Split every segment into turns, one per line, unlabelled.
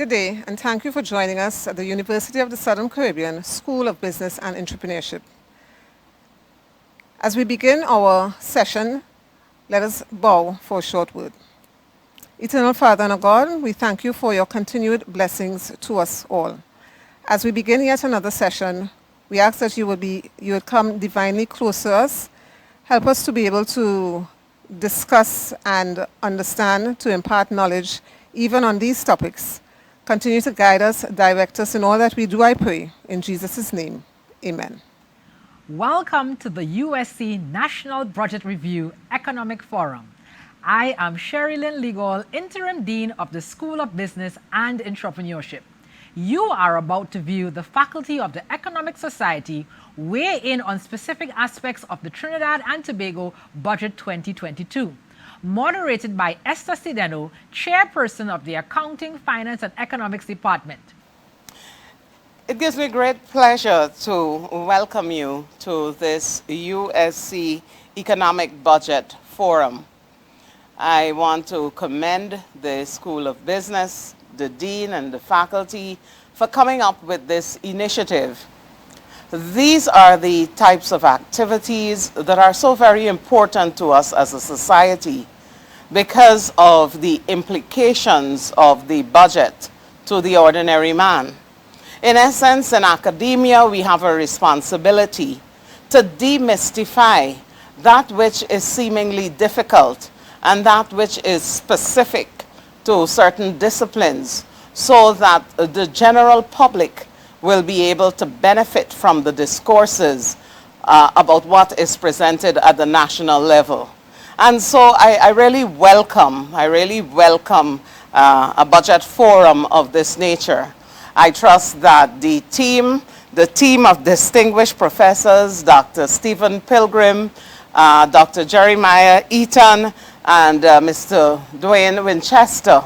Good day, and thank you for joining us at the University of the Southern Caribbean School of Business and Entrepreneurship. As we begin our session, let us bow for a short word. Eternal Father and our God, we thank you for your continued blessings to us all. As we begin yet another session, we ask that you would come divinely close to us, help us to be able to discuss and understand, to impart knowledge even on these topics. Continue to guide us, direct us in all that we do, I pray. In Jesus' name, amen.
Welcome to the USC National Budget Review Economic Forum. I am Sherilyn Legal, Interim Dean of the School of Business and Entrepreneurship. You are about to view the faculty of the Economic Society weigh in on specific aspects of the Trinidad and Tobago Budget 2022. Moderated by Esther Sideno, Chairperson of the Accounting, Finance and Economics Department.
It gives me great pleasure to welcome you to this USC Economic Budget Forum. I want to commend the School of Business, the Dean and the faculty for coming up with this initiative. These are the types of activities that are so very important to us as a society because of the implications of the budget to the ordinary man. In essence, in academia, we have a responsibility to demystify that which is seemingly difficult and that which is specific to certain disciplines so that the general public will be able to benefit from the discourses about what is presented at the national level. And so I really welcome a budget forum of this nature. I trust that the team of distinguished professors, Dr. Stephen Pilgrim, Dr. Jeremiah Eaton, and Mr. Dwayne Winchester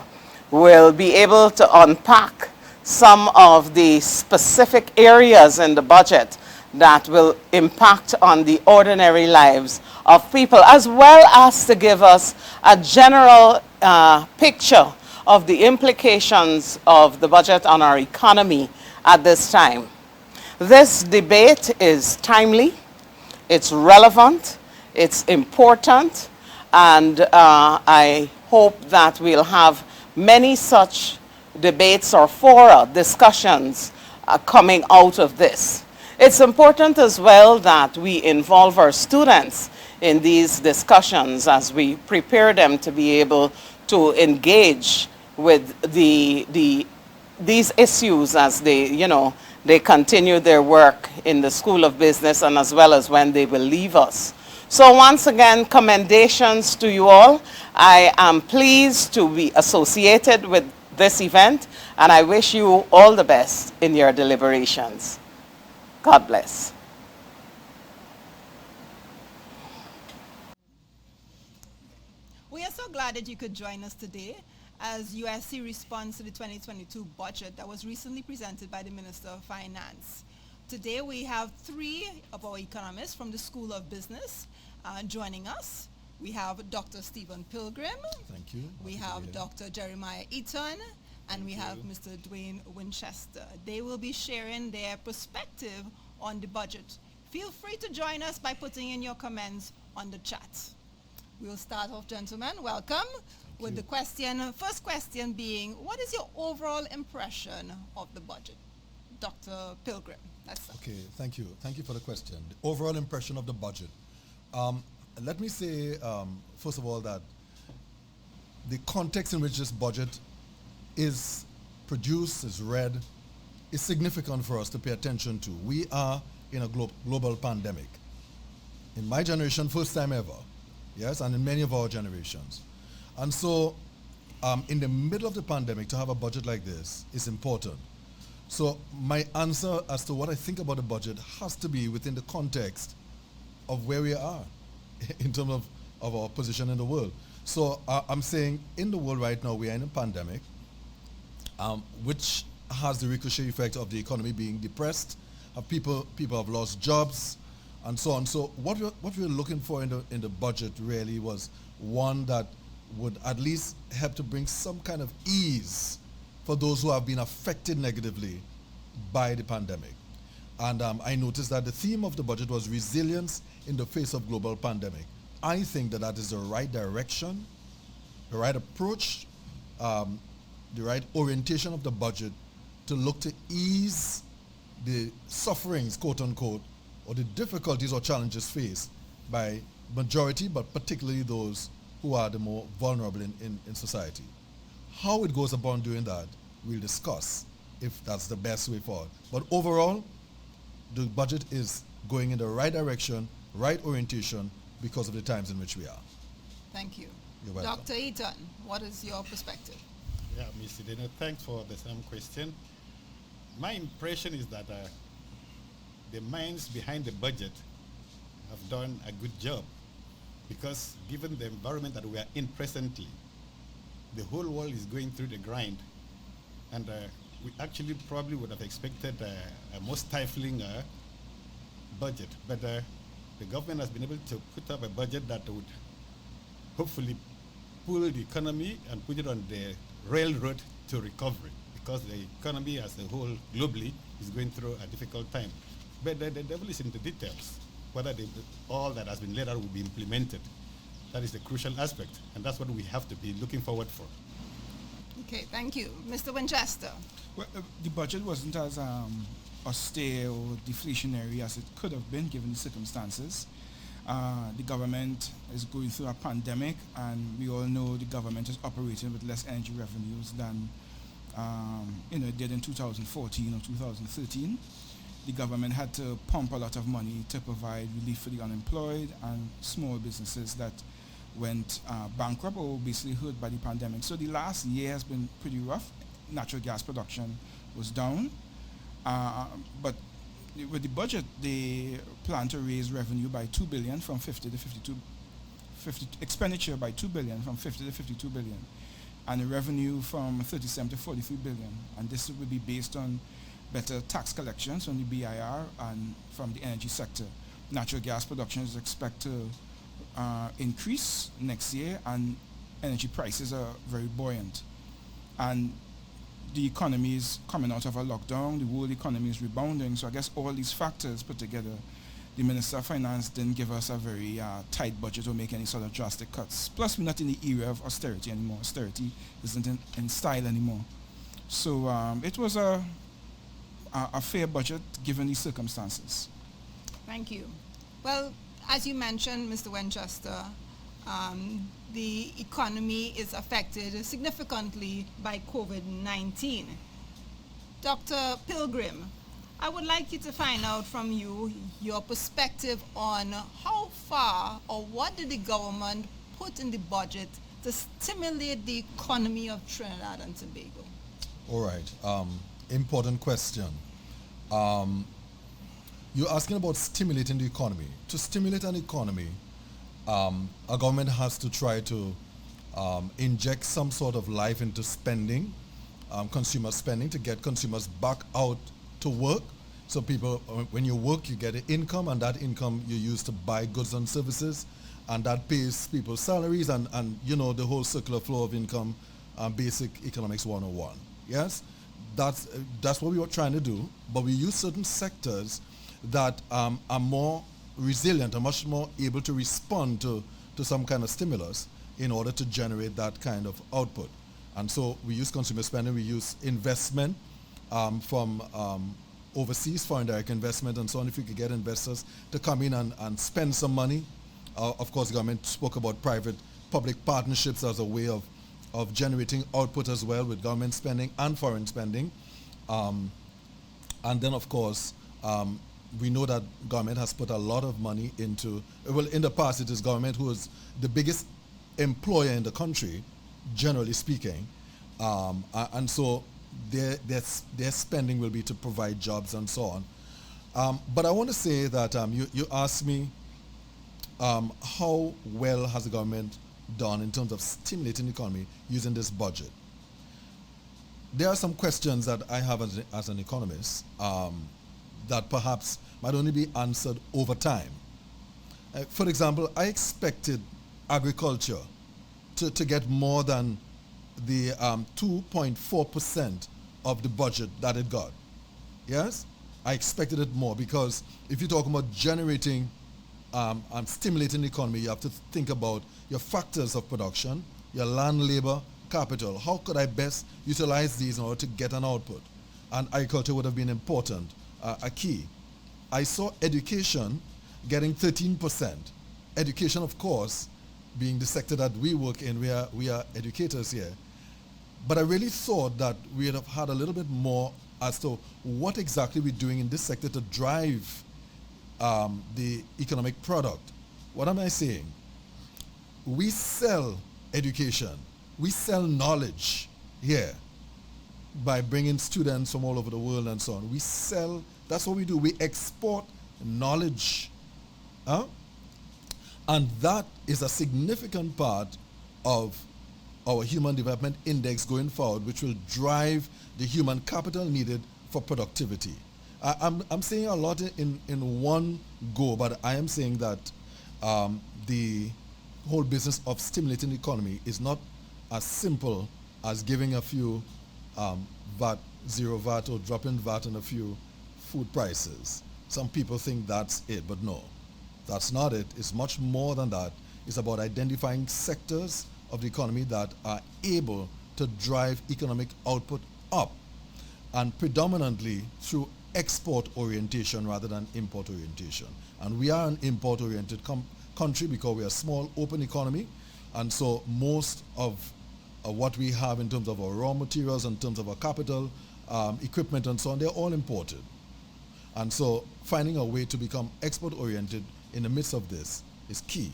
will be able to unpack some of the specific areas in the budget that will impact on the ordinary lives of people, as well as to give us a general picture of the implications of the budget on our economy at this time. This debate is timely, it's relevant, it's important, and I hope that we'll have many such debates or fora, discussions coming out of this. It's important as well that we involve our students in these discussions as we prepare them to be able to engage with these issues as they continue their work in the School of Business and as well as when they will leave us. So once again, commendations to you all. I am pleased to be associated with this event, and I wish you all the best in your deliberations. God bless.
We are so glad that you could join us today as USC responds to the 2022 budget that was recently presented by the Minister of Finance. Today we have three of our economists from the School of Business joining us. We have Dr. Stephen Pilgrim.
Thank you.
We have Dr. Jeremiah Eaton. And we have Mr. Dwayne Winchester. They will be sharing their perspective on the budget. Feel free to join us by putting in your comments on the chat. We'll start off, gentlemen. Welcome. With the first question being, what is your overall impression of the budget? Dr. Pilgrim.
Okay, thank you. Thank you for the question. The overall impression of the budget. Let me say, first of all, that the context in which this budget is produced, is read, is significant for us to pay attention to. We are in a global pandemic. In my generation, first time ever, yes, and in many of our generations. And so, in the middle of the pandemic, to have a budget like this is important. So my answer as to what I think about the budget has to be within the context of where we are in terms of our position in the world. So I'm saying in the world right now, we are in a pandemic, which has the ricochet effect of the economy being depressed. People have lost jobs, and so on. So what we're looking for in the budget really was one that would at least help to bring some kind of ease for those who have been affected negatively by the pandemic. And I noticed that the theme of the budget was resilience in the face of global pandemic. I think that that is the right direction, the right approach, the right orientation of the budget to look to ease the sufferings, quote unquote, or the difficulties or challenges faced by majority, but particularly those who are the more vulnerable in society. How it goes about doing that, we'll discuss if that's the best way forward. But overall, the budget is going in the right direction, right orientation, because of the times in which we are.
Thank you.
You're welcome.
Dr. Eaton, what is your perspective?
Yeah, Ms. Ideno, thanks for the same question. My impression is that the minds behind the budget have done a good job, because given the environment that we are in presently, the whole world is going through the grind, and we actually probably would have expected a more stifling budget, but the government has been able to put up a budget that would hopefully pull the economy and put it on the railroad to recovery, because the economy as a whole globally is going through a difficult time. But the devil is in the details, whether all that has been laid out will be implemented. That is the crucial aspect, and that's what we have to be looking forward for.
Okay, thank you. Mr. Winchester.
Well, the budget wasn't as austere or deflationary as it could have been given the circumstances. The government is going through a pandemic, and we all know the government is operating with less energy revenues than it did in 2014 or 2013. The government had to pump a lot of money to provide relief for the unemployed and small businesses that went bankrupt or basically hurt by the pandemic. So the last year has been pretty rough. Natural gas production was down, but with the budget, they plan to raise revenue by 2 billion from 50 to 52, expenditure by 2 billion from 50 to 52 billion, and the revenue from 37 to 43 billion. And this will be based on better tax collections from the BIR and from the energy sector. Natural gas production is expected to increase next year, and energy prices are very buoyant. And the economy is coming out of a lockdown, the world economy is rebounding, so I guess all these factors put together, the Minister of Finance didn't give us a very tight budget or make any sort of drastic cuts. Plus, we're not in the era of austerity anymore. Austerity isn't in style anymore. So it was a fair budget given the circumstances.
Thank you. Well, as you mentioned, Mr. Winchester, the economy is affected significantly by COVID-19. Dr. Pilgrim, I would like you to find out from you your perspective on how far or what did the government put in the budget to stimulate the economy of Trinidad and Tobago?
All right. Important question. You're asking about stimulating the economy. To stimulate an economy, a government has to try to inject some sort of life into spending, consumer spending, to get consumers back out to work. So people, when you work, you get an income, and that income you use to buy goods and services, and that pays people's salaries, and the whole circular flow of income, basic economics 101. Yes? That's what we were trying to do, but we use certain sectors that are more resilient, are much more able to respond to some kind of stimulus in order to generate that kind of output. And so we use consumer spending, we use investment from overseas, foreign direct investment and so on. If we could get investors to come in and spend some money. Of course, the government spoke about private-public partnerships as a way of generating output as well, with government spending and foreign spending. And then, of course, we know that government has put a lot of money into, well, in the past it is government who is the biggest employer in the country, generally speaking. And so their spending will be to provide jobs and so on. But I want to say that you asked me how well has the government done in terms of stimulating the economy using this budget. There are some questions that I have as an economist that perhaps might only be answered over time. For example, I expected agriculture to get more than the 2.4% of the budget that it got. Yes? I expected it more because if you're talking about generating and stimulating the economy, you have to think about your factors of production, your land, labor, capital. How could I best utilize these in order to get an output? And agriculture would have been important, a key. I saw education getting 13%. Education, of course, being the sector that we work in, we are educators here. But I really thought that we would have had a little bit more as to what exactly we're doing in this sector to drive the economic product. What am I saying? We sell education. We sell knowledge here by bringing students from all over the world and so on. We sell, that's what we do. We export knowledge. And that is a significant part of our Human Development Index going forward, which will drive the human capital needed for productivity. I'm saying a lot in one go, but I am saying that the whole business of stimulating the economy is not as simple as giving a few VAT, zero VAT, or dropping VAT on a few food prices. Some people think that's it, but no, that's not it. It's much more than that. It's about identifying sectors of the economy that are able to drive economic output up, and predominantly through export orientation rather than import orientation. And we are an import oriented country because we are a small open economy, and so most of what we have in terms of our raw materials, in terms of our capital, equipment and so on, they're all imported. And so finding a way to become export oriented in the midst of this is key.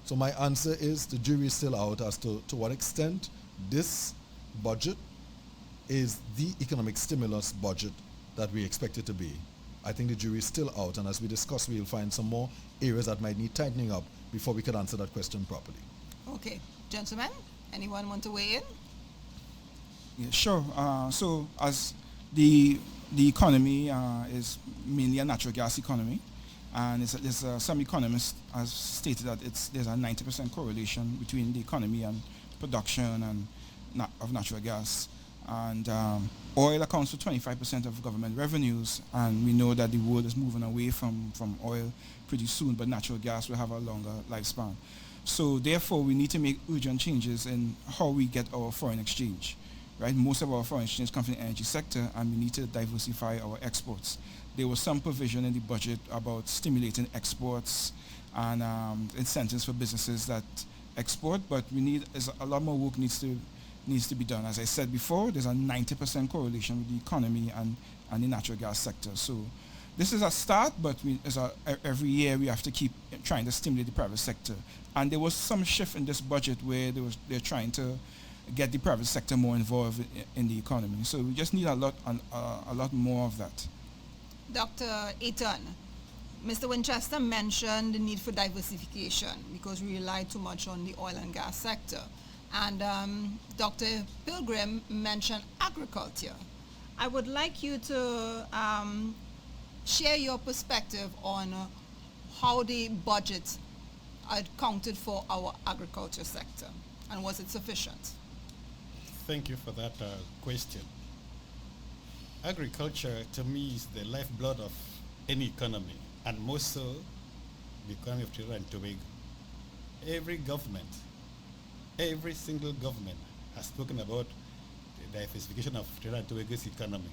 So my answer is the jury is still out as to what extent this budget is the economic stimulus budget that we expect it to be. I think the jury is still out, and as we discuss, we'll find some more areas that might need tightening up before we can answer that question properly.
Okay, gentlemen, anyone want to weigh in?
Yeah, sure. So as the economy is mainly a natural gas economy, and some economists have stated that there's a 90% correlation between the economy and production of natural gas. And oil accounts for 25% of government revenues, and we know that the world is moving away from oil pretty soon, but natural gas will have a longer lifespan. So therefore, we need to make urgent changes in how we get our foreign exchange. Right? Most of our foreign exchange comes from the energy sector, and we need to diversify our exports. There was some provision in the budget about stimulating exports and incentives for businesses that export, but a lot more work needs to be done. As I said before, there's a 90% correlation with the economy and the natural gas sector. So this is a start, but every year we have to keep trying to stimulate the private sector. And there was some shift in this budget where they're trying to get the private sector more involved in the economy. So we just need a lot more of that.
Dr. Eaton, Mr. Winchester mentioned the need for diversification because we rely too much on the oil and gas sector. And Dr. Pilgrim mentioned agriculture. I would like you to share your perspective on how the budget accounted for our agriculture sector, and was it sufficient?
Thank you for that question. Agriculture, to me, is the lifeblood of any economy, and more so the economy of Trinidad and Tobago. Every single government has spoken about the diversification of Trinidad and Tobago's economy.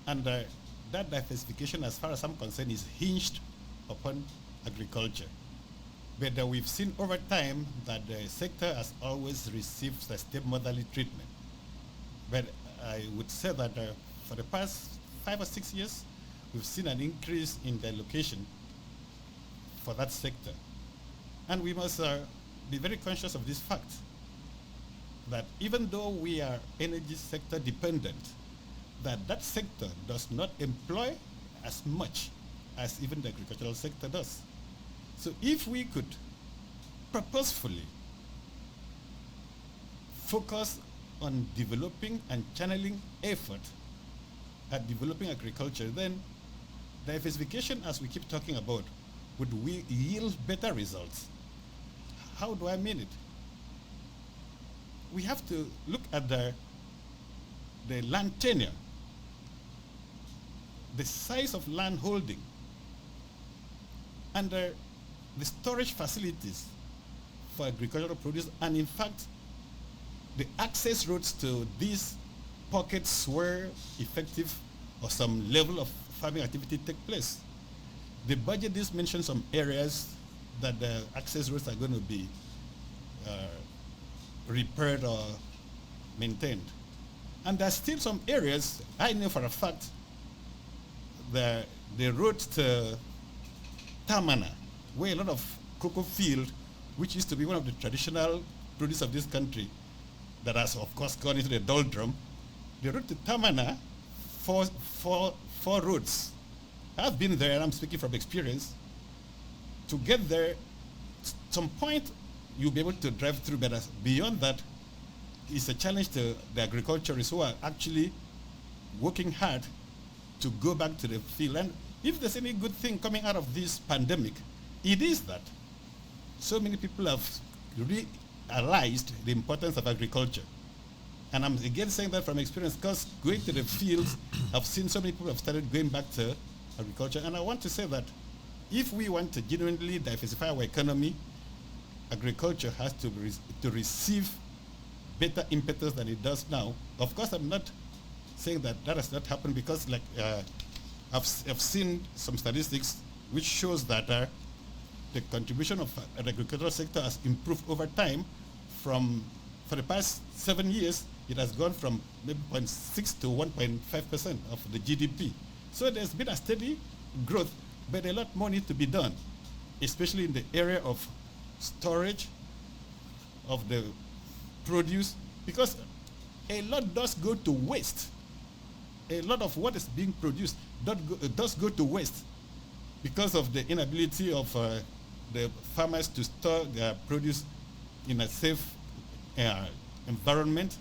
And that diversification, as far as I'm concerned, is hinged upon agriculture. But we've seen over time that the sector has always received a stepmotherly treatment. But I would say that for the past 5 or 6 years, we've seen an increase in the allocation for that sector. And we must be very conscious of this fact, that even though we are energy sector dependent, that sector does not employ as much as even the agricultural sector does. So if we could purposefully focus on developing and channeling effort at developing agriculture, then diversification, as we keep talking about, would yield better results. How do I mean it? we have to look at the land tenure, the size of land holding, and the storage facilities for agricultural produce, and in fact, the access roads to these pockets where effective or some level of farming activity take place. The budget does mention some areas that the access roads are going to be repaired or maintained. And there's still some areas, I know for a fact, the road to Tamana, where a lot of cocoa field, which used to be one of the traditional produce of this country, that has of course gone into the doldrum. The road to Tamana, four roads. I've been there and I'm speaking from experience. To get there, some point you'll be able to drive through, but beyond that, it's a challenge to the agriculturists who are actually working hard to go back to the field. And if there's any good thing coming out of this pandemic, it is that so many people have realized the importance of agriculture. And I'm again saying that from experience, because going to the fields, I've seen so many people have started going back to agriculture. And I want to say that if we want to genuinely diversify our economy, agriculture has to receive better impetus than it does now. Of course, I'm not saying that has not happened, because like I've seen some statistics which shows that the contribution of the agricultural sector has improved over time. For the past 7 years, it has gone from maybe 0.6 to 1.5% of the GDP. So there's been a steady growth, but a lot more needs to be done, especially in the area of storage of the produce, because a lot does go to waste. A lot of what is being produced does go to waste because of the inability of the farmers to store their produce in a safe environment,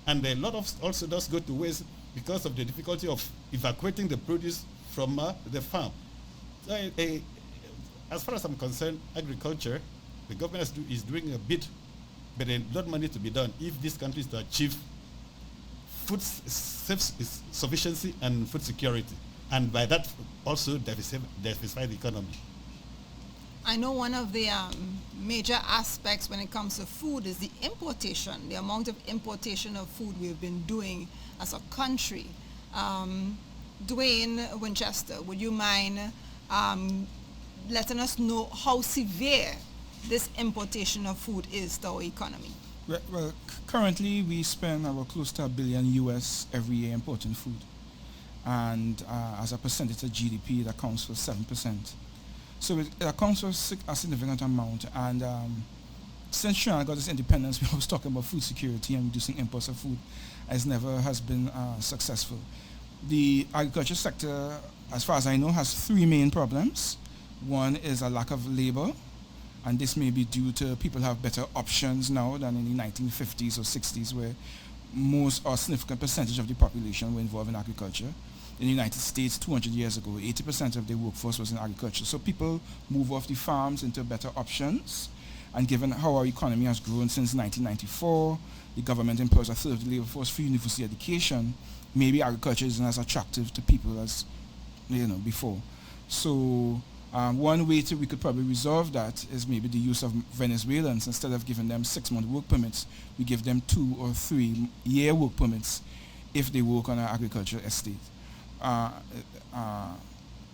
and a lot of also does go to waste because of the difficulty of evacuating the produce from the farm. So, as far as I'm concerned, agriculture, the government is doing a bit, but a lot more needs to be done if this country is to achieve food sufficiency and food security, and by that also diversify the economy.
I know one of the major aspects when it comes to food is the importation, the amount of importation of food we've been doing as a country. Dwayne Winchester, would you mind letting us know how severe this importation of food is to our economy?
Well, currently we spend about close to $1 billion US every year importing food. And as a percentage of GDP, it accounts for 7%. So it accounts for a significant amount. And since China got its independence, we always talking about food security and reducing imports of food, as never has been successful. The agriculture sector, as far as I know, has three main problems. One is a lack of labor, and this may be due to people have better options now than in the 1950s or 60s, where most or significant percentage of the population were involved in agriculture. In the United States, 200 years ago, 80% of the workforce was in agriculture. So people move off the farms into better options. And given how our economy has grown since 1994, the government employs a third of the labor force for university education. Maybe agriculture isn't as attractive to people as before. So one way we could probably resolve that is maybe the use of Venezuelans. Instead of giving them 6-month work permits, we give them 2 or 3 year work permits if they work on an agricultural estate.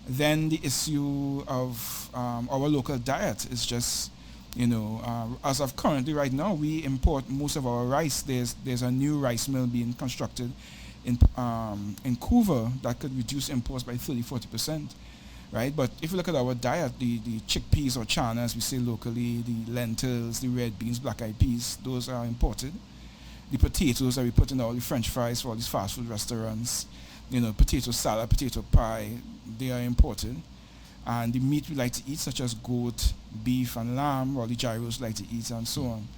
Then the issue of our local diet is just, as of currently right now, we import most of our rice. There's a new rice mill being constructed in Couva that could reduce imports by 30-40%. Right, but if you look at our diet, the chickpeas or chana, as we say locally, the lentils, the red beans, black-eyed peas, those are imported. The potatoes that we put in all the French fries for all these fast food restaurants, potato salad, potato pie, they are imported. And the meat we like to eat, such as goat, beef, and lamb, or the gyros like to eat, and so on,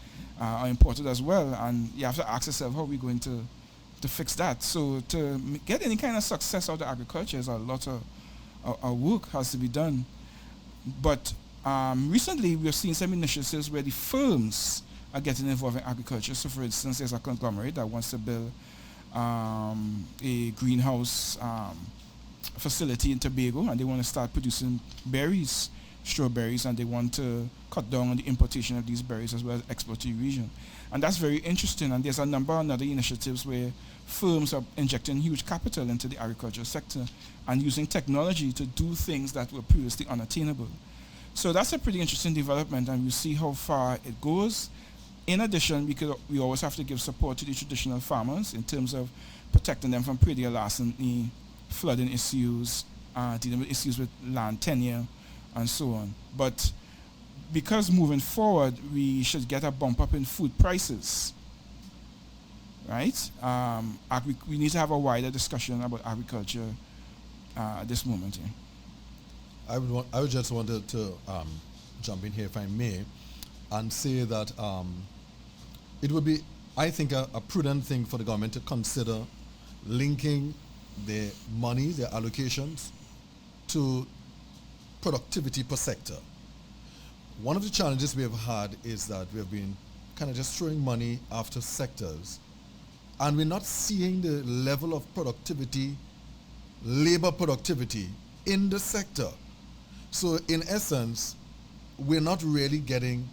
are imported as well. And you have to ask yourself, how are we going to fix that? So to get any kind of success out of agriculture is a lot of our work has to be done. But recently we have seen some initiatives where the firms are getting involved in agriculture. So, for instance, there's a conglomerate that wants to build a greenhouse facility in Tobago, and they want to start producing berries, strawberries, and they want to cut down on the importation of these berries as well as export to the region. And that's very interesting. And there's a number of other initiatives where firms are injecting huge capital into the agricultural sector and using technology to do things that were previously unattainable. So that's a pretty interesting development, and we see how far it goes. In addition, we always have to give support to the traditional farmers in terms of protecting them from pretty larceny, flooding issues, dealing with issues with land tenure, and so on. But because moving forward, we should get a bump up in food prices, right? We need to have a wider discussion about agriculture at this moment. Yeah.
I would just wanted to jump in here, if I may, and say that it would be, I think, a prudent thing for the government to consider linking their money, their allocations, to productivity per sector. One of the challenges we have had is that we have been kind of just throwing money after sectors, and we're not seeing the level of productivity, labor productivity in the sector. So in essence, we're not really getting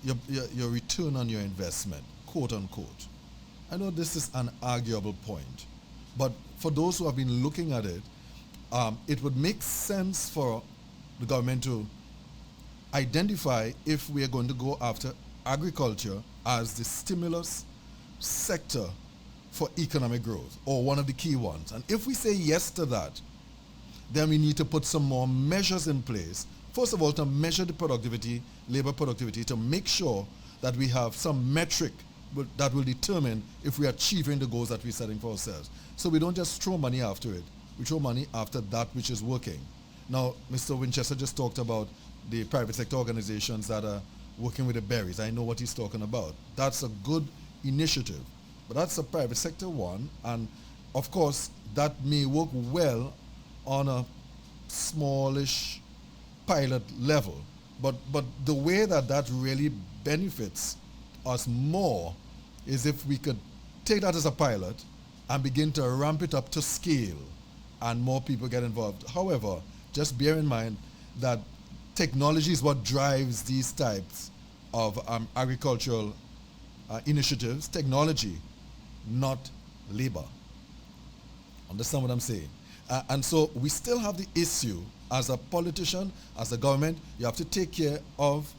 your return on your investment, quote unquote. I know this is an arguable point, but for those who have been looking at it, it would make sense for the government to identify if we are going to go after agriculture as the stimulus sector for economic growth, or one of the key ones. And if we say yes to that, then we need to put some more measures in place. First of all, to measure the productivity, labor productivity, to make sure that we have some metric that will determine if we are achieving the goals that we're setting for ourselves. So we don't just throw money after it. We throw money after that which is working. Now, Mr. Winchester just talked about the private sector organizations that are working with the berries. I know what he's talking about. That's a good initiative, but that's a private sector one, and of course that may work well on a smallish pilot level, but the way that really benefits us more is if we could take that as a pilot and begin to ramp it up to scale and more people get involved. However, just bear in mind that technology is what drives these types of agricultural initiatives. Technology, not labor. Understand what I'm saying? And so we still have the issue as a politician, as a government. You have to take care of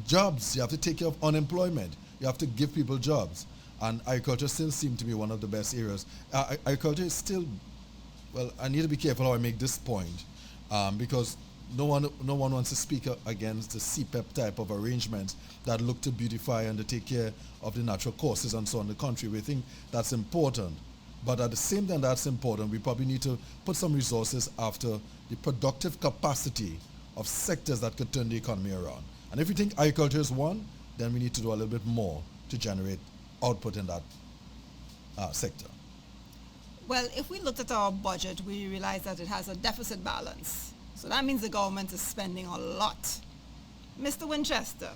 jobs. You have to take care of unemployment. You have to give people jobs. And agriculture still seems to be one of the best areas. Agriculture is still, well, I need to be careful how I make this point, because no one wants to speak against the CPEP type of arrangements that look to beautify and to take care of the natural courses and so on in the country. We think that's important. But at the same time that's important, we probably need to put some resources after the productive capacity of sectors that could turn the economy around. And if we think agriculture is one, then we need to do a little bit more to generate output in that sector.
Well, if we looked at our budget, we realize that it has a deficit balance. So that means the government is spending a lot. Mr. Winchester,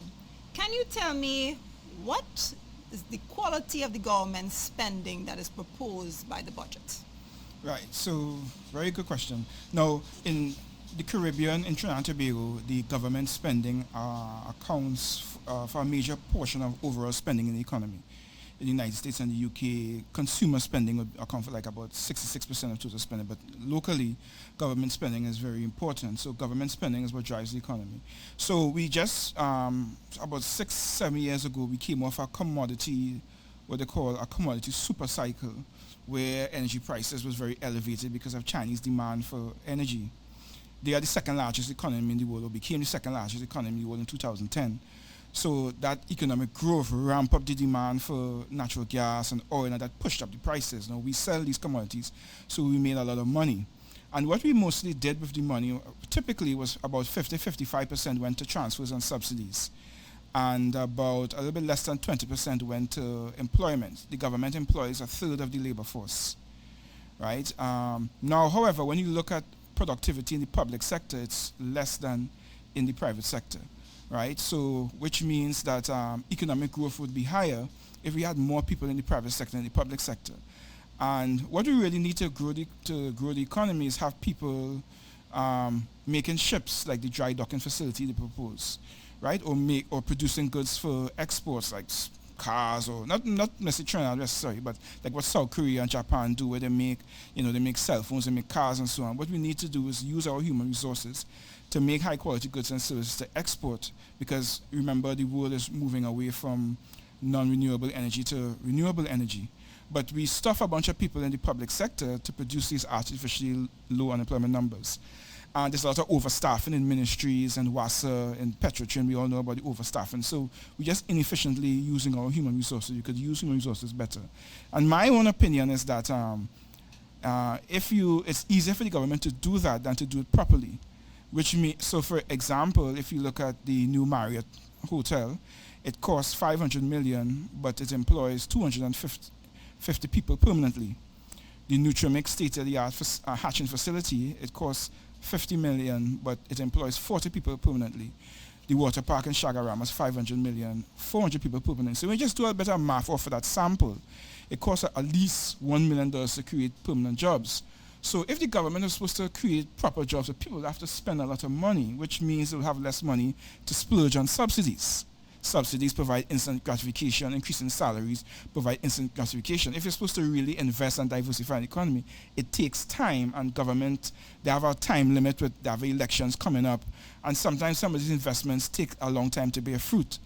can you tell me what is the quality of the government spending that is proposed by the budget?
Right, so very good question. Now, in the Caribbean, in Trinidad and Tobago, the government spending accounts for a major portion of overall spending in the economy. In the United States and the UK, consumer spending would account for like about 66% of total spending, but locally, government spending is very important. So government spending is what drives the economy. So we just, about 6-7 years ago, we came off a commodity, what they call a commodity super cycle, where energy prices was very elevated because of Chinese demand for energy. They are the second largest economy in the world, or became the second largest economy in the world in 2010. So that economic growth ramped up the demand for natural gas and oil, and that pushed up the prices. Now we sell these commodities, so we made a lot of money. And what we mostly did with the money, typically was about 50-55% went to transfers and subsidies. And about a little bit less than 20% went to employment. The government employs a third of the labor force, right? Now, however, when you look at productivity in the public sector, it's less than in the private sector. right? So, which means that economic growth would be higher if we had more people in the private sector and the public sector. And what we really need to grow the economy is have people making ships like the dry docking facility they propose, right? Or producing goods for exports like cars, or not necessarily China necessarily, but like what South Korea and Japan do, where they make cell phones, they make cars and so on. What we need to do is use our human resources to make high quality goods and services to export, because remember, the world is moving away from non-renewable energy to renewable energy. But we stuff a bunch of people in the public sector to produce these artificially low unemployment numbers. And there's a lot of overstaffing in ministries and WASA and Petrotrin. We all know about the overstaffing. So we're just inefficiently using our human resources. You could use human resources better. And my own opinion is that it's easier for the government to do that than to do it properly. So for example, if you look at the new Marriott Hotel, it costs 500 million, but it employs 250 people permanently. The Nutrimix state-of-the-art hatching facility, it costs 50 million, but it employs 40 people permanently. The water park in Shagarama is 500 million, 400 people permanently. So when you just do a better math off of that sample, it costs at least $1 million to create permanent jobs. So if the government is supposed to create proper jobs, people have to spend a lot of money, which means they'll have less money to splurge on subsidies. Subsidies provide instant gratification, increasing salaries provide instant gratification. If you're supposed to really invest and diversify the economy, it takes time, and government, they have a time limit, they have elections coming up, and sometimes some of these investments take a long time to bear fruit.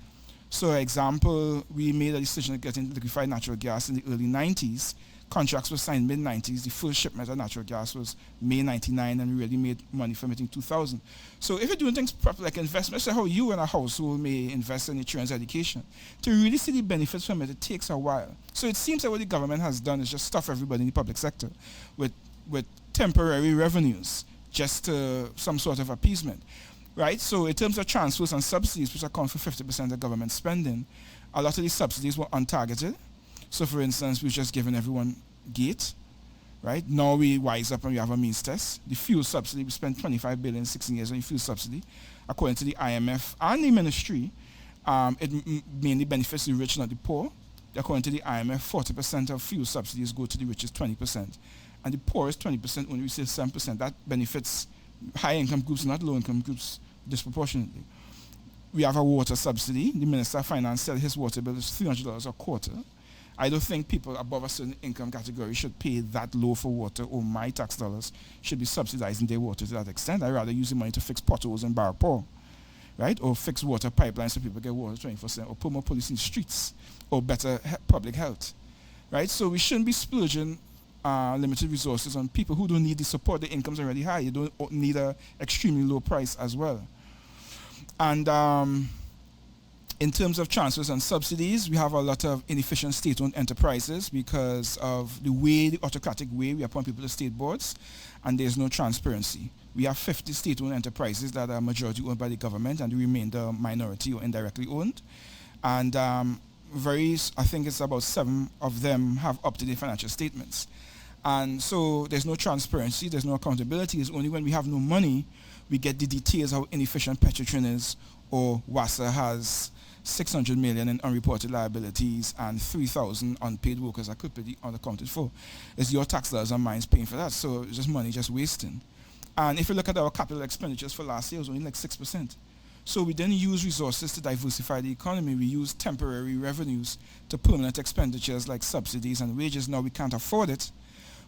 So, example, we made a decision to get into liquefied natural gas in the early 90s. Contracts were signed mid-90s. The first shipment of natural gas was May 99, and we really made money from it in 2000. So if you're doing things properly, like investments, so how you and a household may invest in your children's education, to really see the benefits from it, it takes a while. So it seems that what the government has done is just stuff everybody in the public sector with temporary revenues, just some sort of appeasement, right? So in terms of transfers and subsidies, which account for 50% of government spending, a lot of these subsidies were untargeted. So, for instance, we've just given everyone gate, right? Now we wise up and we have a means test. The fuel subsidy, we spent 25 billion in 16 years on the fuel subsidy. According to the IMF and the ministry, it mainly benefits the rich, not the poor. According to the IMF, 40% of fuel subsidies go to the richest 20%. And the poorest 20% only receive 7%. That benefits high-income groups, not low-income groups, disproportionately. We have a water subsidy. The Minister of Finance said his water bill is $300 a quarter. I don't think people above a certain income category should pay that low for water, or my tax dollars should be subsidizing their water to that extent. I'd rather use the money to fix potholes in Barapore, right? Or fix water pipelines so people get water 24/7, or put more police in the streets, or better public health, right? So we shouldn't be splurging limited resources on people who don't need the support. The income's already high. You don't need an extremely low price as well. And in terms of transfers and subsidies, we have a lot of inefficient state-owned enterprises because of the autocratic way we appoint people to state boards, and there's no transparency. We have 50 state-owned enterprises that are majority owned by the government, and the remainder minority or indirectly owned. And I think it's about 7 of them have up-to-date financial statements. And so there's no transparency, there's no accountability. It's only when we have no money we get the details how inefficient Petrotrin is, or WASA has 600 million in unreported liabilities and 3,000 unpaid workers that could be unaccounted for. It's your tax dollars and mine paying for that, so it's just money just wasting. And if you look at our capital expenditures for last year, it was only like 6%. So we didn't use resources to diversify the economy. We used temporary revenues to permanent expenditures like subsidies and wages. Now we can't afford it.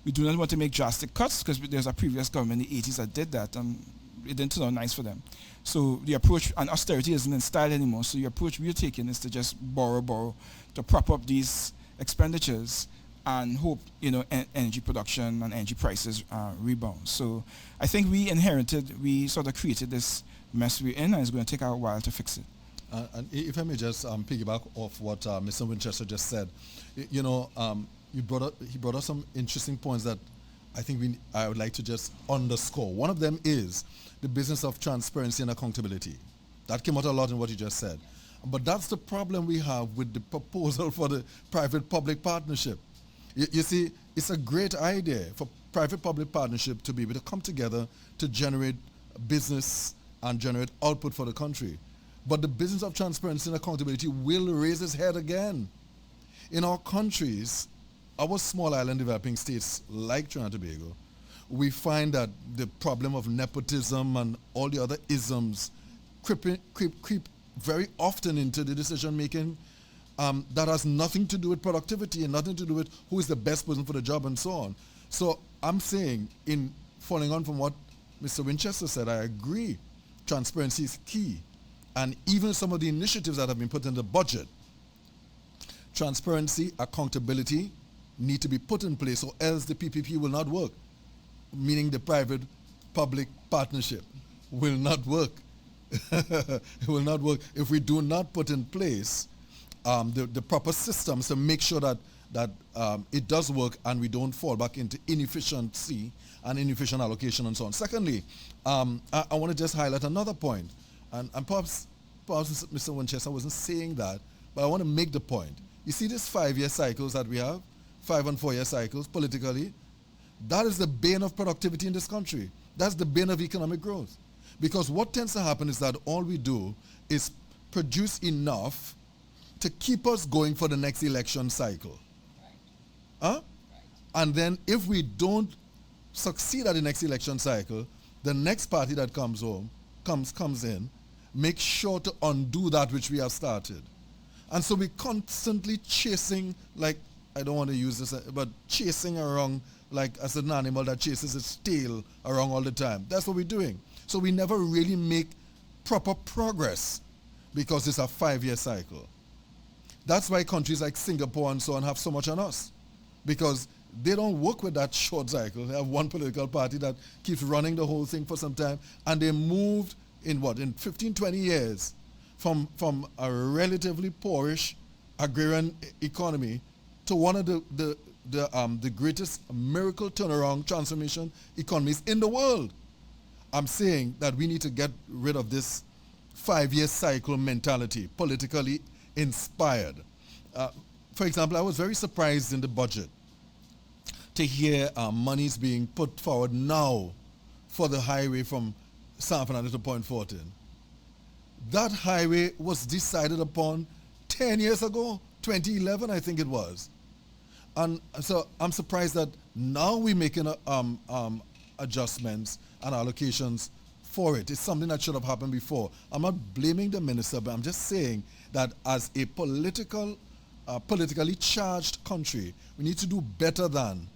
We do not want to make drastic cuts because there's a previous government in the 80s that did that, and it didn't turn out nice for them. So the approach, and austerity isn't in style anymore, so the approach we're taking is to just borrow to prop up these expenditures and hope, energy production and energy prices rebound. So I think we sort of created this mess we're in, and it's going to take a while to fix it.
And if I may just piggyback off what Mr. Winchester just said, he brought up some interesting points that I think I would like to just underscore. One of them is the business of transparency and accountability. That came out a lot in what you just said. But that's the problem we have with the proposal for the private-public partnership. You see, it's a great idea for private-public partnership to be able to come together to generate business and generate output for the country. But the business of transparency and accountability will raise its head again. In our countries, our small island developing states like Trinidad and Tobago, we find that the problem of nepotism and all the other isms creep very often into the decision making that has nothing to do with productivity and nothing to do with who is the best person for the job and so on. So I'm saying, in following on from what Mr. Winchester said, I agree. Transparency is key. And even some of the initiatives that have been put in the budget, transparency, accountability need to be put in place, or else the PPP will not work, meaning the private-public partnership will not work. It will not work if we do not put in place the proper systems to make sure that it does work and we don't fall back into inefficiency and inefficient allocation and so on. Secondly, I want to just highlight another point, and perhaps Mr. Winchester wasn't saying that, but I want to make the point. You see these 5-year cycles that we have, 5 and 4 year cycles politically, that is the bane of productivity in this country. That's the bane of economic growth. Because what tends to happen is that all we do is produce enough to keep us going for the next election cycle. Huh? And then if we don't succeed at the next election cycle, the next party that comes in, make sure to undo that which we have started. And so we're constantly chasing, like, I don't want to use this, but chasing around like as an animal that chases its tail around all the time. That's what we're doing. So we never really make proper progress because it's a 5-year cycle. That's why countries like Singapore and so on have so much on us, because they don't work with that short cycle. They have one political party that keeps running the whole thing for some time, and they moved in 15, 20 years from a relatively poorish agrarian economy to one of the greatest miracle turnaround transformation economies in the world. I'm saying that we need to get rid of this 5-year cycle mentality, politically inspired. For example, I was very surprised in the budget to hear monies being put forward now for the highway from San Fernando to Point Fortin. That highway was decided upon 10 years ago, 2011 I think it was. And so I'm surprised that now we're making adjustments and allocations for it. It's something that should have happened before. I'm not blaming the minister, but I'm just saying that as a politically charged country, we need to do better than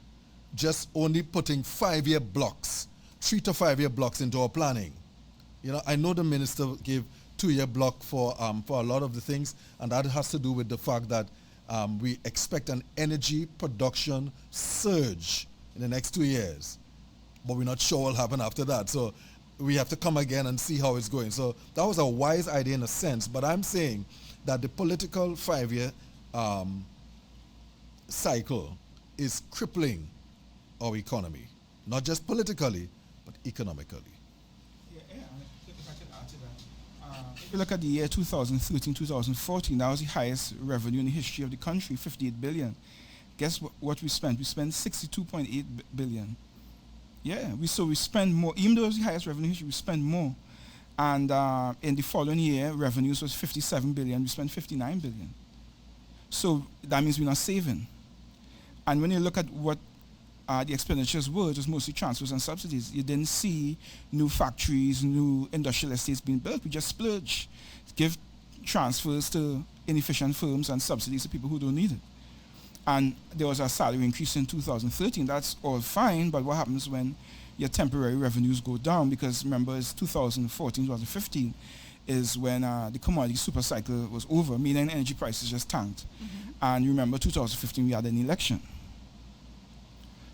just only putting 5-year blocks, 3 to 5 year blocks into our planning. You know, I know the minister gave 2-year block for a lot of the things, and that has to do with the fact that we expect an energy production surge in the next 2 years, but we're not sure what will happen after that. So we have to come again and see how it's going. So that was a wise idea in a sense, but I'm saying that the political 5-year cycle is crippling our economy, not just politically, but economically.
If I could add to that. If you look at the year 2013-2014, that was the highest revenue in the history of the country, 58 billion. Guess what we spent? We spent 62.8 billion. Yeah, we spend more. Even though it was the highest revenue history, we spend more. And in the following year, revenues was 57 billion. We spent 59 billion. So that means we're not saving. And when you look at what the expenditures were, it was mostly transfers and subsidies. You didn't see new factories, new industrial estates being built. We just splurge, give transfers to inefficient firms and subsidies to people who don't need it. And there was a salary increase in 2013. That's all fine, but what happens when your temporary revenues go down? Because remember, it's 2014, 2015 is when the commodity super cycle was over, meaning energy prices just tanked. Mm-hmm. And you remember 2015, we had an election.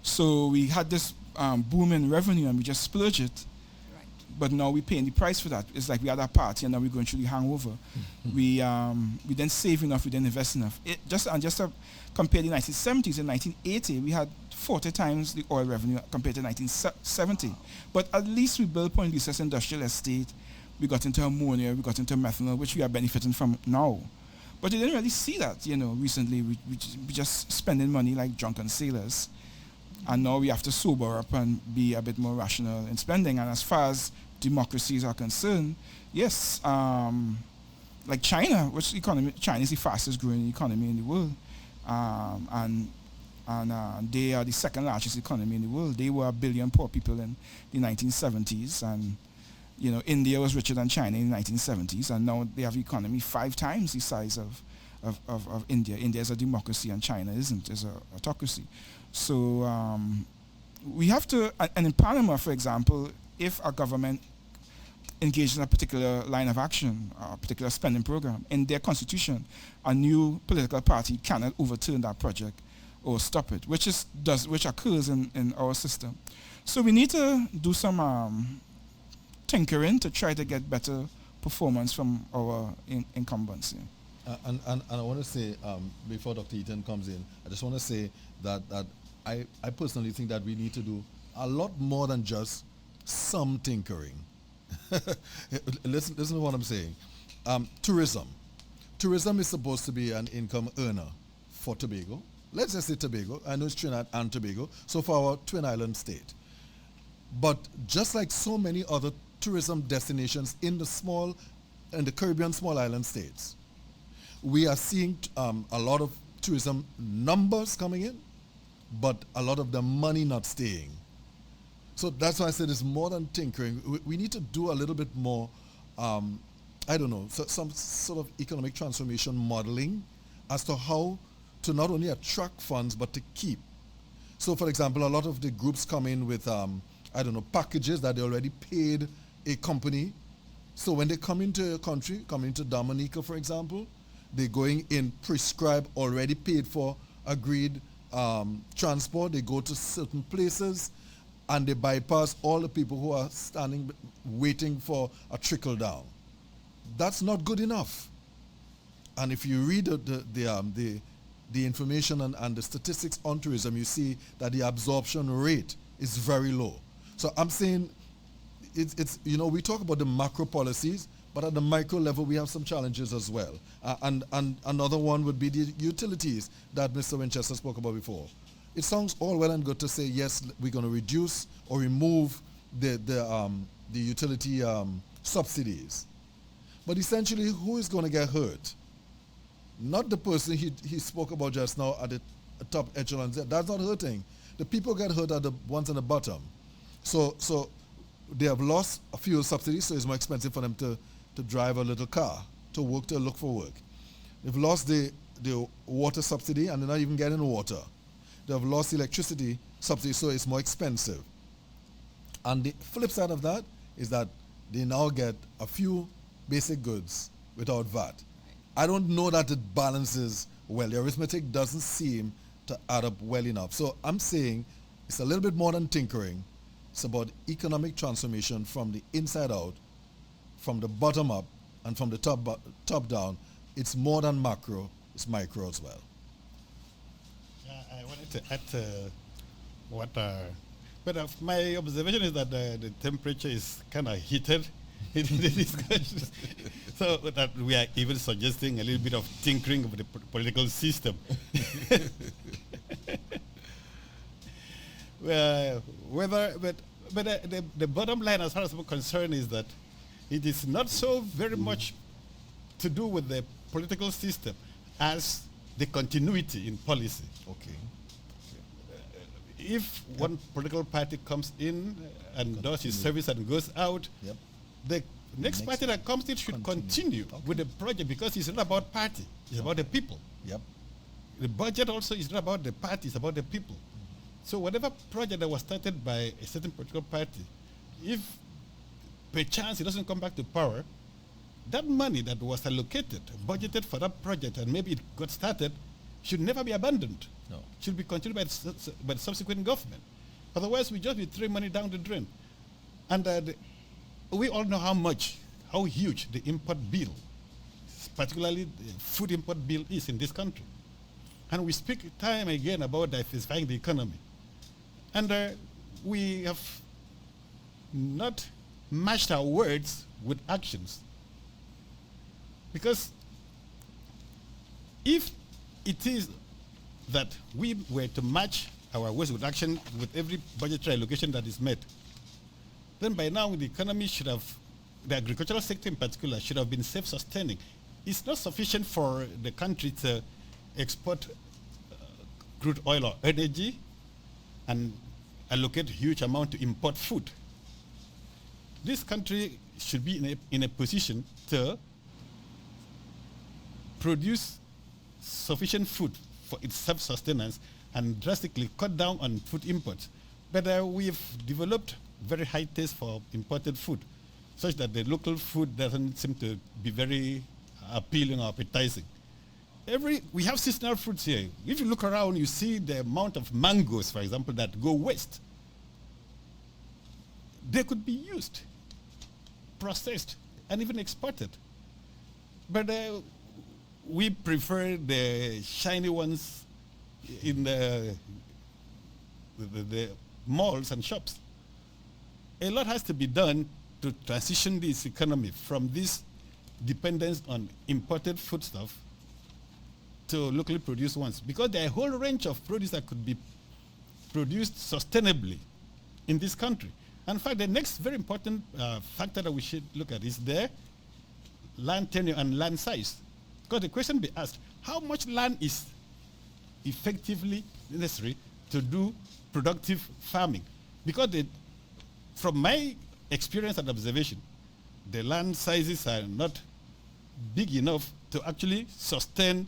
So we had this boom in revenue and we just splurged it. Right. But now we're paying the price for that. It's like we had a party and now we're going through the hangover. Mm-hmm. We didn't save enough, we didn't invest enough. Just to compare the 1970s and 1980, we had 40 times the oil revenue compared to 1970. Wow. But at least we built Point Lucia's industrial estate. We got into ammonia, we got into methanol, which we are benefiting from now. But you didn't really see that, recently. We just spending money like drunken sailors. And now we have to sober up and be a bit more rational in spending. And as far as democracies are concerned, yes, like China, China is the fastest growing economy in the world, and they are the second largest economy in the world. They were 1 billion poor people in the 1970s, and India was richer than China in the 1970s, and now they have an economy 5 times the size of India. India is a democracy, and China isn't; it's a autocracy. So we have to, and in Panama, for example, if a government engaged in a particular line of action, a particular spending program, in their constitution, a new political party cannot overturn that project or stop it, which occurs in our system. So we need to do some tinkering to try to get better performance from our incumbents.
And I want to say, before Dr. Eaton comes in, I just want to say that I personally think that we need to do a lot more than just some tinkering. Listen to what I'm saying. Tourism. Tourism is supposed to be an income earner for Tobago. Let's just say Tobago. I know it's Trinidad and Tobago. So for our Twin Island state. But just like so many other tourism destinations in the Caribbean small island states, we are seeing a lot of tourism numbers coming in, but a lot of the money not staying. So that's why I said it's more than tinkering. We need to do a little bit more, some sort of economic transformation modeling as to how to not only attract funds, but to keep. So for example, a lot of the groups come in with, packages that they already paid a company. So when they come into a country, come into Dominica, for example, they're going in prescribed, already paid for, agreed transport. They go to certain places, and they bypass all the people who are standing waiting for a trickle down. That's not good enough. And if you read the information and the statistics on tourism, you see that the absorption rate is very low. So I'm saying it's we talk about the macro policies, but at the micro level we have some challenges as well. And another one would be the utilities that Mr. Winchester spoke about before. It sounds all well and good to say, yes, we're going to reduce or remove the utility subsidies. But essentially, who is going to get hurt? Not the person he spoke about just now at the top echelon. That's not hurting. The people get hurt are the ones on the bottom. So they have lost a fuel subsidy, so it's more expensive for them to drive a little car, to work, to look for work. They've lost the water subsidy, and they're not even getting water. They have lost electricity subsidy, so it's more expensive. And the flip side of that is that they now get a few basic goods without VAT. I don't know that it balances well. The arithmetic doesn't seem to add up well enough. So I'm saying it's a little bit more than tinkering. It's about economic transformation from the inside out, from the bottom up, and from the top down. It's more than macro, it's micro as well.
I wanted to add but my observation is that the temperature is kind of heated in the discussions. So that we are even suggesting a little bit of tinkering of the political system. The bottom line as far as I'm concerned is that it is not so very much to do with the political system as the continuity in policy.
Okay.
If one political party comes in and does his service and goes out, the next party that comes in should continue with the project, because it's not about party, it's about the people. The budget also is not about the party, it's about the people. So whatever project that was started by a certain political party, if perchance it doesn't come back to power, that money that was allocated, budgeted for that project, and maybe it got started, should never be abandoned.
No.
Should be continued by the subsequent government. Otherwise, we just be throwing money down the drain. And we all know how huge the import bill, particularly the food import bill, is in this country. And we speak time and again about diversifying the economy. And we have not matched our words with actions. Because if it is that we were to match our words with action with every budgetary allocation that is made, then by now the economy should have, the agricultural sector in particular, should have been self-sustaining it's not sufficient for the country to export crude oil or energy and allocate huge amount to import food. This country should be in a position to produce sufficient food for its self-sustenance and drastically cut down on food imports. But we've developed very high taste for imported food, such that the local food doesn't seem to be very appealing or appetizing. We have seasonal fruits here. If you look around, you see the amount of mangoes, for example, that go west. They could be used, processed, and even exported. But we prefer the shiny ones in the malls and shops. A lot has to be done to transition this economy from this dependence on imported foodstuff to locally produced ones, because there are a whole range of produce that could be produced sustainably in this country. In fact, the next very important factor that we should look at is the land tenure and land size. Because the question be asked, how much land is effectively necessary to do productive farming? Because from my experience and observation, the land sizes are not big enough to actually sustain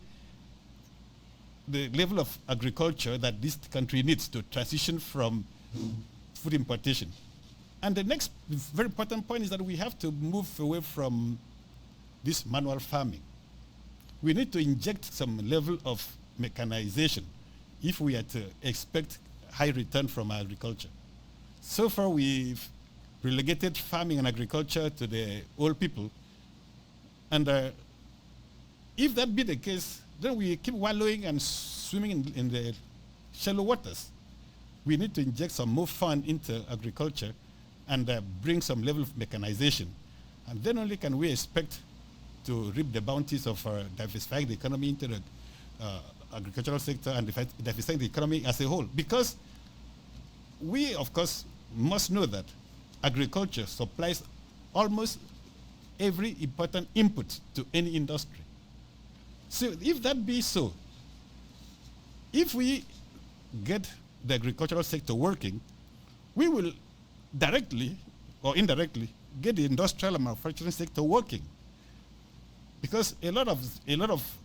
the level of agriculture that this country needs to transition from food importation. And the next very important point is that we have to move away from this manual farming. We need to inject some level of mechanization if we are to expect high return from agriculture. So far, we've relegated farming and agriculture to the old people. And if that be the case, then we keep wallowing and swimming in the shallow waters. We need to inject some more fund into agriculture and bring some level of mechanization. And then only can we expect to reap the bounties of diversifying the economy into the agricultural sector and diversifying the economy as a whole. Because we, of course, must know that agriculture supplies almost every important input to any industry. So if that be so, if we get the agricultural sector working, we will directly or indirectly get the industrial and manufacturing sector working. Because a lot of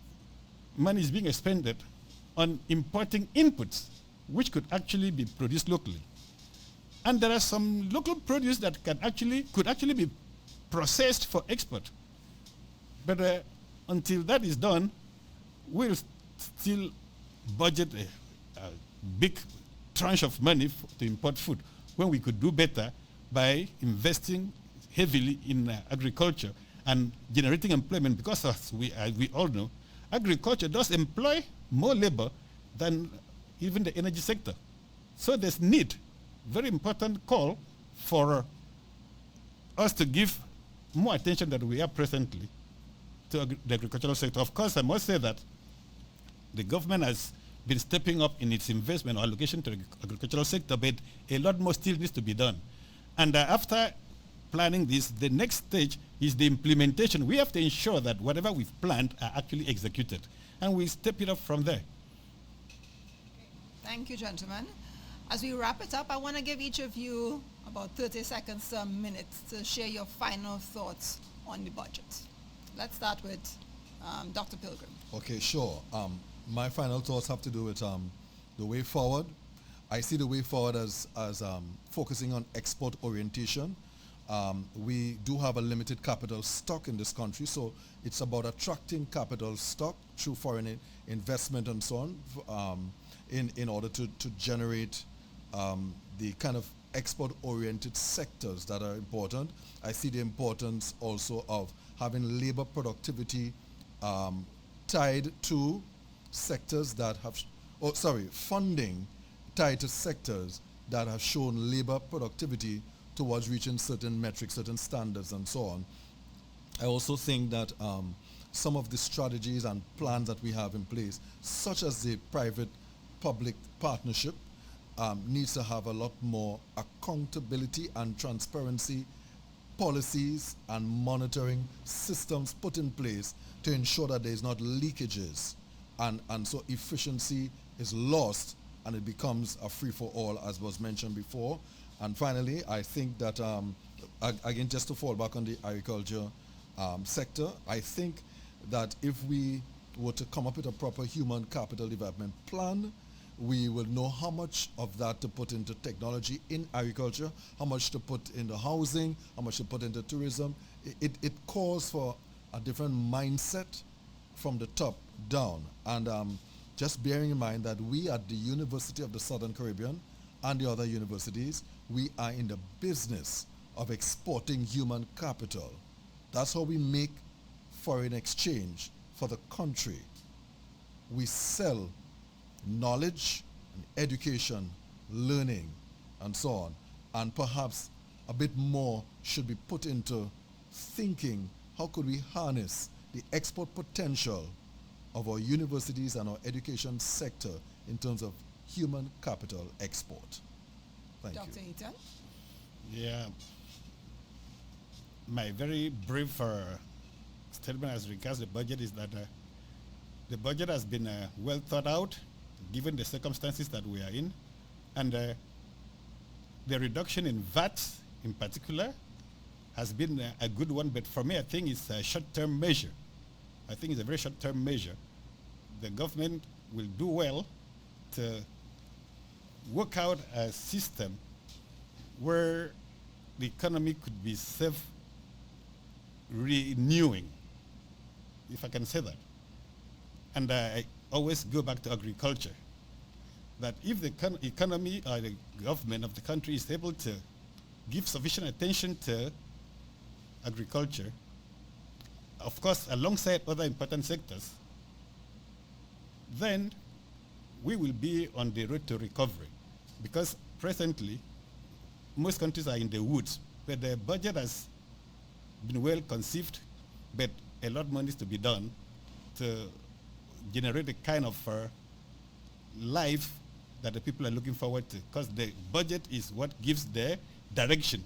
money is being expended on importing inputs which could actually be produced locally. And there are some local produce that could actually be processed for export. But until that is done, we'll still budget a big tranche of money to import food when we could do better by investing heavily in agriculture and generating employment, because as we all know, agriculture does employ more labor than even the energy sector. So there's need, very important call for us to give more attention than we are presently to the agricultural sector. Of course, I must say that the government has been stepping up in its investment or allocation to the agricultural sector, but a lot more still needs to be done. And after planning this, the next stage is the implementation. We have to ensure that whatever we've planned are actually executed, and we step it up from there.
Thank you, gentlemen. As we wrap it up, I want to give each of you about 30 seconds to a minute to share your final thoughts on the budget. Let's start with Dr. Pilgrim.
Okay, sure. My final thoughts have to do with the way forward. I see the way forward as focusing on export orientation. We do have a limited capital stock in this country, so it's about attracting capital stock through foreign investment and so on in order to generate the kind of export-oriented sectors that are important. I see the importance also of having labor productivity tied to sectors that have, funding tied to sectors that have shown labor productivity towards reaching certain metrics, certain standards, and so on. I also think that some of the strategies and plans that we have in place, such as the private-public partnership, needs to have a lot more accountability and transparency policies and monitoring systems put in place to ensure that there is not leakages, and so efficiency is lost and it becomes a free-for-all, as was mentioned before. And finally, I think that, again, just to fall back on the agriculture sector, I think that if we were to come up with a proper human capital development plan, we will know how much of that to put into technology in agriculture, how much to put into housing, how much to put into tourism. It calls for a different mindset from the top down. And just bearing in mind that we at the University of the Southern Caribbean and the other universities, we are in the business of exporting human capital. That's how we make foreign exchange for the country. We sell knowledge and education, learning, and so on. And perhaps a bit more should be put into thinking, how could we harness the export potential of our universities and our education sector in terms of human capital export? Thank you.
Dr. Eaton?
Yeah. My very brief statement as regards the budget is that the budget has been well thought out, given the circumstances that we are in, and the reduction in VAT in particular has been a good one, but for me I think it's a short-term measure. I think it's a very short-term measure. The government will do well to work out a system where the economy could be self-renewing, if I can say that. And I always go back to agriculture, that if the economy or the government of the country is able to give sufficient attention to agriculture, of course, alongside other important sectors, then we will be on the road to recovery. Because presently, most countries are in the woods, but the budget has been well conceived, but a lot of money is to be done to generate the kind of life that the people are looking forward to, because the budget is what gives the direction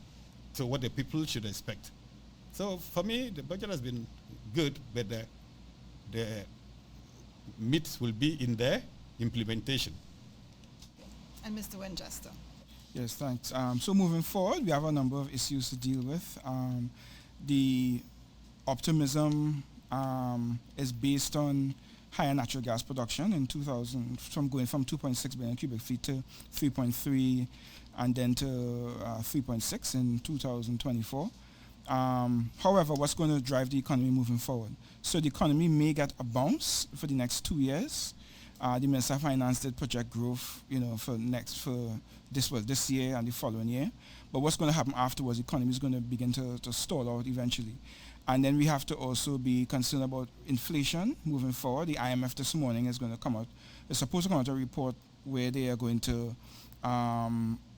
to what the people should expect. So for me, the budget has been good, but the meat will be in the implementation.
And Mr. Winchester?
Yes, thanks. So moving forward, we have a number of issues to deal with. The optimism is based on higher natural gas production in 2000, going from 2.6 billion cubic feet to 3.3 and then to 3.6 in 2024. However, what's going to drive the economy moving forward? So the economy may get a bounce for the next 2 years. The Minister of Finance did project growth, for this year and the following year. But what's going to happen afterwards? The economy is going to begin to stall out eventually. And then we have to also be concerned about inflation moving forward. The IMF this morning is supposed to come out a report where they are going to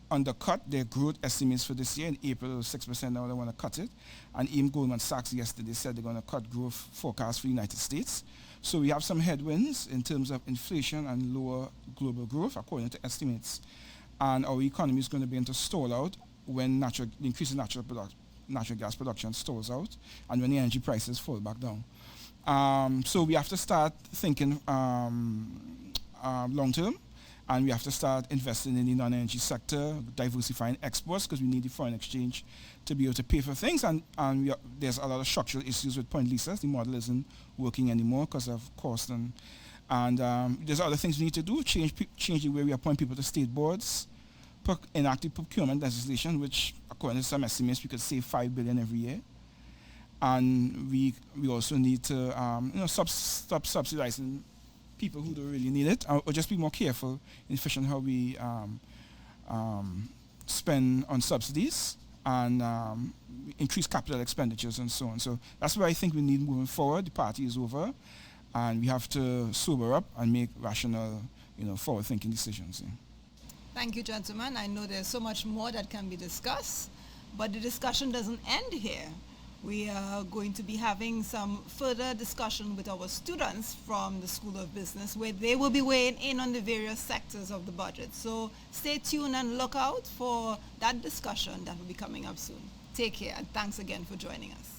undercut their growth estimates for this year. In April, it was 6%, now they want to cut it. And even Goldman Sachs yesterday said they're going to cut growth forecast for the United States. So we have some headwinds in terms of inflation and lower global growth, according to estimates. And our economy is going to begin to stall out when the increase in natural gas production stalls out and when the energy prices fall back down. So we have to start thinking long term, and we have to start investing in the non-energy sector, diversifying exports, because we need the foreign exchange to be able to pay for things. And there's a lot of structural issues with point leases. The model isn't working anymore because of cost, and there's other things we need to do, change the way we appoint people to state boards, enact the procurement legislation, which according to some estimates we could save $5 billion every year. And we also need to stop subsidizing people who don't really need it, or just be more careful and efficient how we spend on subsidies and increase capital expenditures and so on. So that's what I think we need moving forward. The party is over, and we have to sober up and make rational, forward-thinking decisions. Yeah.
Thank you, gentlemen. I know there's so much more that can be discussed, but the discussion doesn't end here. We are going to be having some further discussion with our students from the School of Business, where they will be weighing in on the various sectors of the budget. So stay tuned and look out for that discussion that will be coming up soon. Take care, and thanks again for joining us.